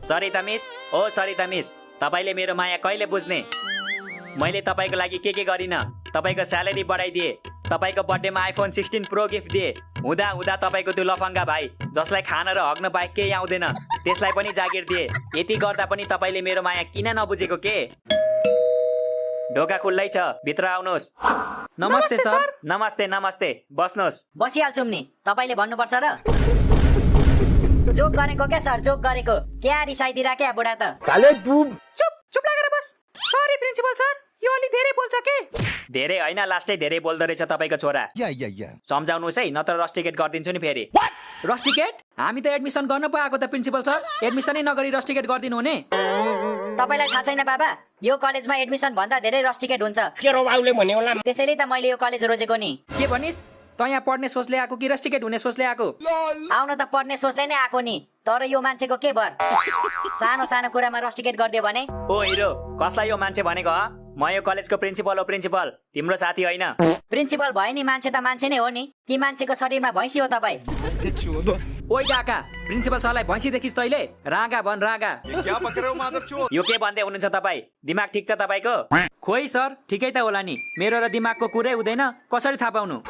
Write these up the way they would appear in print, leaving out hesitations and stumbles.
Sarita miss, ओ Sarita miss, तपाईले मेरो माया कहिले बुझ्ने? मैले तपाईको लागि के गरिन? तपाईको स्यालेरी बढाइदिए, तपाईको बर्थडेमा आइफोन 16 प्रो गिफ्ट दिए। हुँदा हुँदा तपाईको त्यो लफङ्गा भाइ जसलाई खान र हग्न बाहेक केही आउँदैन त्यसलाई पनि जागिर दिए। यति गर्दा पनि तपाईले मेरो माया किन नबुझेको के? ढोका खुल्लै छ, भित्र आउनुहोस्। नमस्ते सर। नमस्ते नमस्ते, बस्नुहोस्। बसिहाल्छौँ नि, तपाईले भन्नुपर्छ र? जोक गरेको क्या सर, जोक गरेको। क्या रिसाइदिरा क्या बुढा त? चुप लागेर बस। सरी प्रिन्सिपल सर, यो अलि धेरै बोल्छ के? धेरै हैन, लास्टै धेरै बोल्दो रहेछ तपाईको छोरा। सम्झाउनुहोस् है, नत्र रस्टिकेट गरिदिन्छु नि फेरि। रस्टिकेट? हामी त एडमिसन गर्न पो आएको त प्रिन्सिपल सर। एडमिसनै नगरी रस्टिकेट गरिदिनु हुने? तपाईलाई थाहा छैन बाबा, यो कलेजमा एडमिसन भन्दा धेरै रस्टिकेट हुन्छ। के रो बाउले भन्यो होला? त्यसैले त मैले यो कलेज रोजेको नि। के भनिस्? त यहाँ पढ्ने सोचले आएको कि रस्टिकेट हुने सोचले आएको? आउन त पढ्ने सोचले नै आएको नि, तर यो मान्छेको के भर? सानो सानो कुरामा रस्टिकेट गरिदियो भने? ओ हिरो, कसलाई यो मान्छे भनेको ह? म यो कलेजको प्रिन्सिपल हो, प्रिन्सिपल, तिम्रो साथी होइन। प्रिन्सिपल भयो नि, मान्छे त मान्छे नै हो नि। कि मान्छेको शरीरमा भैँसी हो तपाईँ? ओइ काका, प्रिन्सिपल सरलाई भैँसी देखिस् तैले? रागा भन रागा। यो के भन्दै हुनुहुन्छ तपाईँ? दिमाग ठिक छ तपाईँको? खोइ सर, ठिकै त होला नि। मेरो र दिमागको कुरै हुँदैन, कसरी थाहा पाउनु?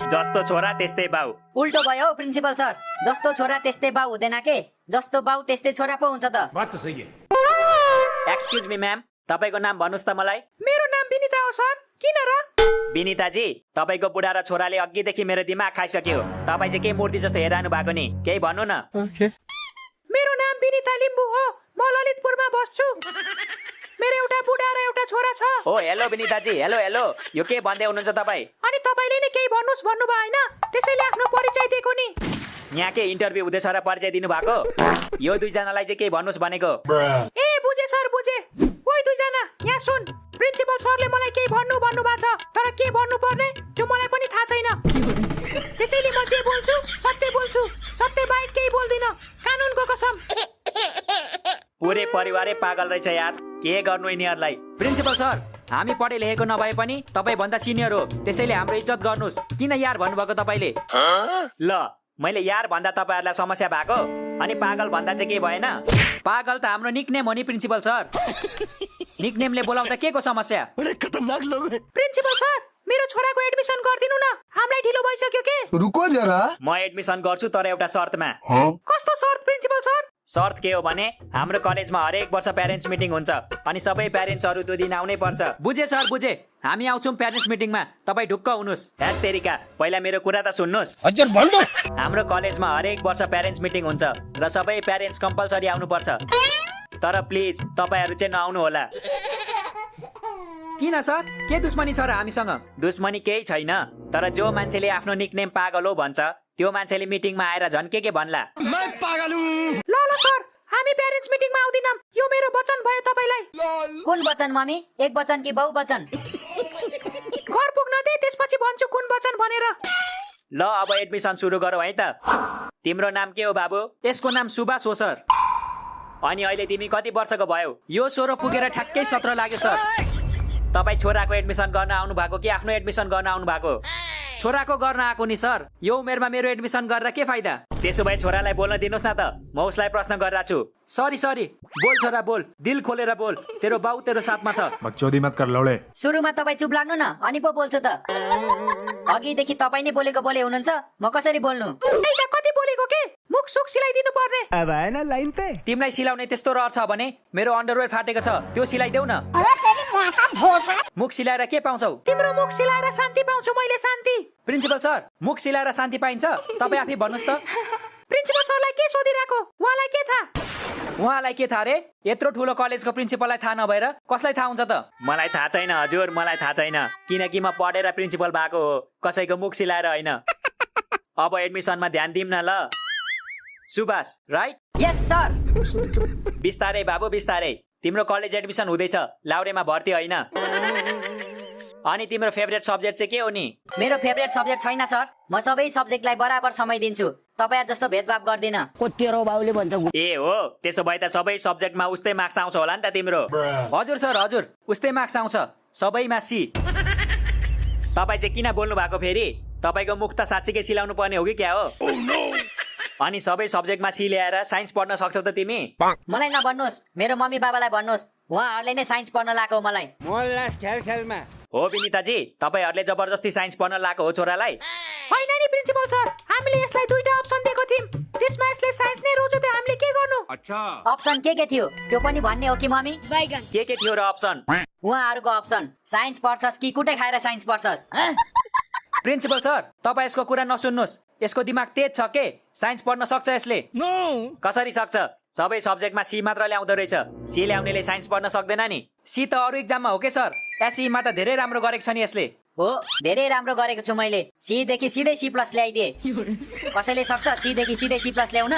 जस्तो छोरा त्यस्तै बाउ। उल्टो भयो हौ प्रिन्सिपल सर, जस्तो छोरा त्यस्तै बाउ हुँदैन के? जस्तो बाउ त्यस्तै छोरा पो हुन्छ त। एक्सक्युज मी म्याम, तपाईको नाम भन्नुहोस् त मलाई। मेरो नाम विनिता हो सर। किन र? विनिताजी, तपाईको बुढा र छोराले अघिदेखि मेरो दिमाग खाइसक्यो। तपाईँ चाहिँ के मूर्ति जस्तो हेरिरहनु भएको नि? केही भन्नु न। मेरो नाम विनिता लिम्बू हो, म ललितपुरमा बस्छु। मेरो एउटा बुढा र एउटा छोरा छ। ओ हेलो विनिताजी, हेलो हेलो। यो के भन्दै हुनुहुन्छ तपाईँ? अनि तपाईले नै केही भन्नुस् भन्नुभयो हैन? त्यसैले आफ्नो परिचय दिएको नि। यहाँ के इन्टरभ्यु हुँदैछ र परिचय दिनु भएको? यो दुईजनालाई चाहिँ केही भन्नुस् भनेको? ए बुझे सर, बुझे। ओइ दुईजना, यहाँ सुन। प्रिन्सिपल सरले मलाई केही भन्नु भएको छ, तर के भन्नु पर्ने त्यो मलाई पनि थाहा छैन। त्यसैले म जे बोल्छु सत्य बोल्छु, सत्य बाहेक केही बोल्दिन, कानुनको कसम। पुरै परिवारै पागल रहेछ यार, के गर्नु यिनीहरूलाई? प्रिन्सिपल सर, हामी पढे लेखेको नभए पनि तपाईँ भन्दा सिनियर हो, त्यसैले हाम्रो इज्जत गर्नुस्। किन यार भन्नुभएको तपाईँले? ल, मैले यार भन्दा तपाईँहरूलाई समस्या भएको, अनि पागल भन्दा चाहिँ के भएन? पागल त हाम्रो निकनेम हो नि प्रिन्सिपल सर। निकनेमले बोलाउँदा के को समस्या? प्रिन्सिपल सर, मेरो छोराको एडमिसन गरिदिनु न, हामीलाई ढिलो भइसक्यो के? रुको जरा, म एडमिसन गर्छु तर एउटा शर्तमा। कस्तो शर्त प्रिन्सिपल सर? शर्त के हो भने हाम्रो कलेजमा हरेक वर्ष प्यारेन्ट्स मिटिङ हुन्छ, अनि सबै प्यारेन्ट्सहरू त्यो दिन आउनै पर्छ। बुझे सर, बुझे। हामी आउँछौँ प्यारेन्ट्स मिटिङमा, तपाईँ ढुक्क हुनुहोस्। ह्याट तेरिका, पहिला मेरो कुरा त सुन्नुहोस्। हजुर भन्नु। हाम्रो कलेजमा हरेक वर्ष प्यारेन्ट्स मिटिङ हुन्छ र सबै प्यारेन्ट्स कम्पलसरी आउनु पर्छ। तर प्लिज तपाईहरू चाहिँ नआउनु होला। किन सर, के दुश्मनी छ र हामीसँग? दुश्मनी केही छैन, तर जो मान्छेले आफ्नो निकनेम पागल हो भन्छ त्यो मान्छेले मिटिङमा आएर झन् के भन्ला? ल सर, हामी प्यारेन्ट्स मिटिङमा आउँदिनौँ, यो मेरो वचन भयो तपाईलाई। कुन वचन मम्मी? एक वचन कि बहु वचन? घर पुग्न दे, त्यसपछि भन्छु कुन वचन भनेर। ल अब एडमिसन सुरु गरौ है त। तिम्रो नाम के हो बाबु? यसको नाम सुभाष हो सर। अनि अहिले तिमी कति वर्षको भयो? यो 16 पुगेर ठ्याक्कै 17 लाग्यो सर। तपाईँ छोराको एडमिसन गर्न आउनु भएको कि आफ्नो एडमिसन गर्न आउनु भएको? छोराको गर्न आएको नि सर। यो उमेरमा मेरो एडमिसन गरेर के फाइदा? त्यसो भए छोरालाई बोल्न दिनुहोस् न त, म उसलाई प्रश्न गरिरहेको छु। सरी, बोल छोरा बोल, दिल खोलेर बोल, तेरो बाउ तेरो साथमा छ। बकचोदी मत कर लौडे। सुरुमा तपाईँ चुप लाग्नु न, अनि पो बोल्छु त। अघिदेखि तपाईँ नै बोलेको बोले हुनुहुन्छ, म कसरी बोल्नु? कति बोलेको के? मुख सुख सिलाइदिनु पर्ने। अब आएन लाइन पे। तिमीलाई सिलाउने त्यस्तो रहर छ भने मेरो अन्डरवेयर फाटेको छ, त्यो सिलाइदेऊ न। मुख सिलाएर के पाउँछौ? तिम्रो मुख सिलाएर शान्ति पाउँछु मैले, शान्ति। प्रिन्सिपल सर, मुख सिलाएर शान्ति पाइन्छ? तपाईँ आफै भन्नुहोस् त। प्रिन्सिपल सरलाई के सोधिरहेको? उहाँलाई के थाहा? उहाँलाई के थाहा रे? यत्रो ठुलो कलेजको प्रिन्सिपललाई थाहा नभएर कसलाई थाहा हुन्छ त? मलाई थाहा छैन हजुर, मलाई थाहा छैन, किनकि म पढेर प्रिन्सिपल भएको हो, कसैको मुख सिलाएर होइन। अब एडमिसनमा ध्यान दिउँ न ल। सुभाष, राइट? यस सर। बिस्तारै बाबु, बिस्तारै। तिम्रो कलेज एडमिसन हुँदैछ, लाउरेमा भर्ती होइन। अनि तिम्रो फेभरेट सब्जेक्ट चाहिँ के हो नि? मेरो फेभरेट सब्जेक्ट छैन सर, म सबै सब्जेक्टलाई बराबर समय दिन्छु, तपाईहरु जस्तो भेदभाव गर्दिन। तेरो बाउले भन्छ। ए हो, त्यसो भए त सबै सब्जेक्टमा उस्तै मार्क्स आउँछ होला नि त तिम्रो? हजुर सर, हजुर, उस्तै मार्क्स आउँछ सबैमा सी। तपाई चाहिँ किन बोल्नु भएको फेरि? तपाईको मुख त साँच्चीकै सिलाउनु पर्ने हो कि क्या हो? अनि सबै सब्जेक्टमा सी ल्याएर साइन्स पढ्न सक्छौ त तिमी? मलाई नभन्नुहोस्, मेरो मम्मी बाबालाई भन्नुहोस्, उहाँहरूले नै साइन्स पढ्न लाएको हो मलाई। मोल्ला खेल खेलमा हो विनिताजी, तपाईहरुले जबरजस्ती साइन्स पढ्न लाएको हो छोरालाई? होइन नि प्रिन्सिपल सर, हामीले यसलाई दुईटा अप्सन दिएको थियौं, त्यसमा यसले साइन्स नै रोज्यो त हामीले के गर्नु? अप्सन के थियो त्यो पनि भन्ने हो कि मम्मी? के थियो र अप्सन? उहाँहरूको अप्सन साइन्स पढ्छस् कि कुटै खाएर साइन्स पढ्छस्? प्रिन्सिपल सर, तपाई यसको कुरा नसुन्नुस्, यसको दिमाग तेज छ के? साइन्स पढ्न सक्छ यसले? कसरी सक्छ? सबै सब्जेक्टमा सी मात्र ल्याउँदो रहेछ। सी ल्याउनेले साइन्स पढ्न सक्दैन नि। सी त अरु एक्जाममा हो के सर? एसई मा त धेरै राम्रो गरेको छ नि यसले। हो, धेरै राम्रो गरेको छु मैले। सी देखि सिधै सी प्लस ल्याइदिए। कसैले सक्छ सी देखि सिधै सी प्लस ल्याउन?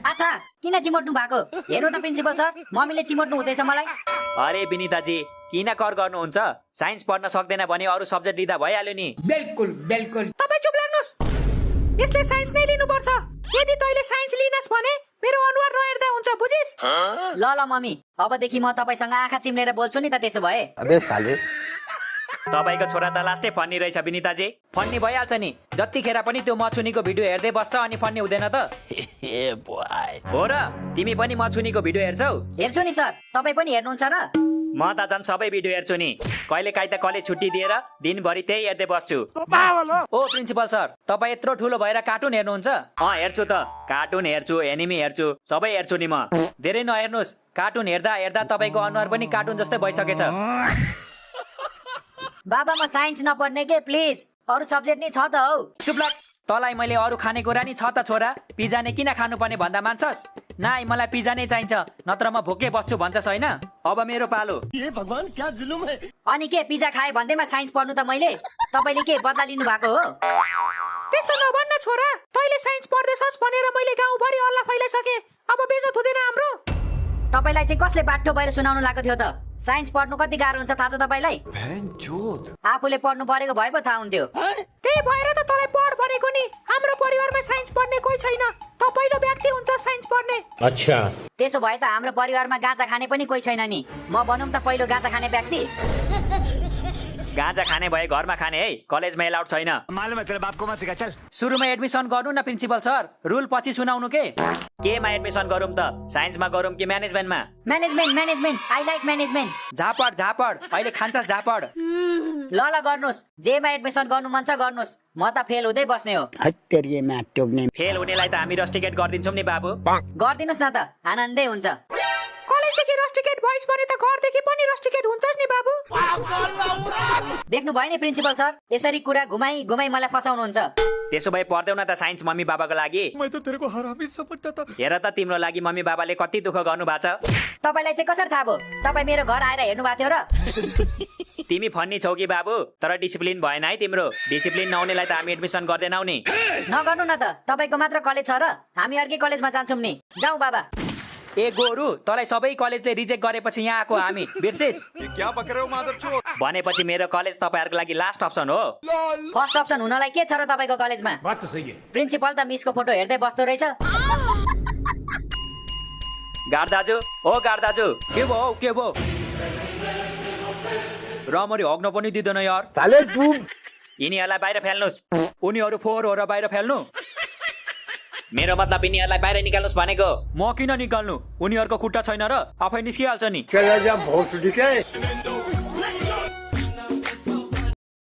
आथा, किन चिमोट्नु भएको? हेर्नु त प्रिन्सिपल सर, मम्मीले चिमोट्नु हुँदैछ मलाई। अरे विनिताजी, किन कर गर्नुहुन्छ? साइन्स पढ्न सक्दैन भने अरु सब्जेक्ट लिँदा भइहाल्यो नि। बिल्कुल बिल्कुल तपाई चुप लाग्नुस्, यसले साइन्स नै लिनुपर्छ। यदि तैले साइन्स लिनस् भने मेरो अनुहार नहेर्दा हुन्छ, बुझिस? ल ल मम्मी, अबदेखि म तपाईसँग आँखा चिम्लेर बोल्छु नि त त्यसो भए। अबे साले तपाईको छोरा त लास्टै फन्नी रहेछ विनिताजी। फन्नी भइहाल्छ नि, जतिखेर पनि त्यो मछुनीको भिडियो हेर्दै बस्छ अनि फन्नी हुँदैन त? हो र, तिमी पनि मछुनीको भिडियो हेर्छौ? हेर्छु नि सर, तपाई पनि हेर्नुहुन्छ र? म त झन् सबै भिडियो हेर्छु नि। कहिले काहीँ त कलेज छुट्टी दिएर दिनभरि त्यही हेर्दै बस्छु। ओ प्रिन्सिपल सर, तपाई यत्रो ठुलो भएर कार्टुन हेर्नुहुन्छ? हेर्छु त, कार्टुन हेर्छु, एनिमी हेर्छु, सबै हेर्छु नि म। धेरै नहेर्नुस्, कार्टुन हेर्दा हेर्दा तपाईको अनुहार पनि कार्टुन जस्तै भइसकेछ। बाबा म साइन्स नपढ्ने के प्लिज, अरु सब्जेक्ट नै छ त हौ। चुप लाग, तँलाई मैले अरू खानेकुरा नि छ त छोरा। पिज्जा नै किन खानुपर्ने भन्दा मान्छस्? नाइ, मलाई पिज्जा नै चाहिन्छ, नत्र म भोकै बस्छु भन्छस् होइन? अब मेरो पालो। अनि के पिज्जा खाए भन्दैमा साइन्स पढ्नु त मैले? तपाईले के बदला लिनु भएको हो? त्यस्तो नभन्न छोरा, तैले साइन्स पढ्दैछस् भनेर मैले गाउँभरि हल्ला फैलाइसके। अब बेइज्जत हुँदैन हाम्रो? तपाईलाई चाहिँ कसले बाटो भएर सुनाउनु लागेको थियो त? साइन्स पढ्नु कति गाह्रो हुन्छ थाहा छ तपाईलाई? आफूले पढ्नु परेको भए पो थाहा हुन्थ्यो। त्यही भएर त तँलाई पढ भनेको नि। हाम्रो परिवारमा साइन्स पढ्ने कोही छैन, त पहिलो व्यक्ति हुन्छ साइन्स पढ्ने। अच्छा, त्यसो भए त हाम्रो परिवारमा गाँजा खाने पनि कोही छैन नि। म बनौँ त पहिलो गाँजा खाने व्यक्ति? गाँजा खाने भए घरमा खाने है, कलेजमा एलाउड छैन। सुरुमा एडमिसन गर्नु न प्रिन्सिपल सर, रुल पछि सुनाउनु के? केमा एडमिसन गरौँ त? साइन्समा गरौँ कि म्यानेजमेन्टमा? Management, I like management. झापड, अहिले खान्छस् झापड। ल गर्नुहोस्, जेमा एडमिसन गर्नु मन छ गर्नुहोस्, म त फेल हुँदै बस्ने हो। फेल हुनेलाई त हामी रस्टिकेट गरिदिन्छौँ नि बाबु। गरिदिनुहोस् न त, आनन्दै हुन्छ। कलेजदेखि रस्टिकेट भइस भने त घरदेखि पनि रस्टिकेट हुन्छस् नि बाबु। देख्नु भयो नि प्रिन्सिपल सर, यसरी कुरा घुमाई घुमाई मलाई फसाउनुहुन्छ। त्यसो भए पढ्दैौ न त साइन्स मम्मी बाबाको लागि। हेर त तिम्रो लागि मम्मी बाबाले कति दुःख गर्नु भएको छ। तपाईलाई चाहिँ कसरी थाहा भयो? तपाई मेरो घर आएर हेर्नु भएको थियो र? तिमी फन्नी छौ कि बाबु, तर डिसिप्लिन भएन है तिम्रो। डिसिप्लिन नहुनेलाई त हामी एडमिसन गर्दैनौ नि। नगर्नु न त, तपाईको मात्र कलेज छ र? हामी अर्कै कलेजमा जान्छौँ नि। जाऊ बाबा। ए गोरु, तँलाई सबै कलेजले रिजेक्ट गरेपछि यहाँ आएको हामी, बिर्सिस? भनेपछि मेरो कलेज तपाईहरुको लागि लास्ट अप्सन हो। फर्स्ट अप्सन हुनलाई के छ र तपाईको कलेजमा? प्रिन्सिपल त मिसको फोटो हेर्दै बस्दो रहेछ। गार्ड दाजु, ओ गार्ड दाजु, के भयो के भयो? रामरी हग्न पनि दिँदैन यार। यिनीहरूलाई बाहिर फ्याल्नुस्। उनीहरू फोहोर हो र बाहिर फ्याल्नु? मेरो मतलब यिनीहरूलाई बाहिर निकाल्नुस् भनेको। म किन निकाल्नु? उनीहरूको खुट्टा छैन र आफै निस्किहाल्छ नि।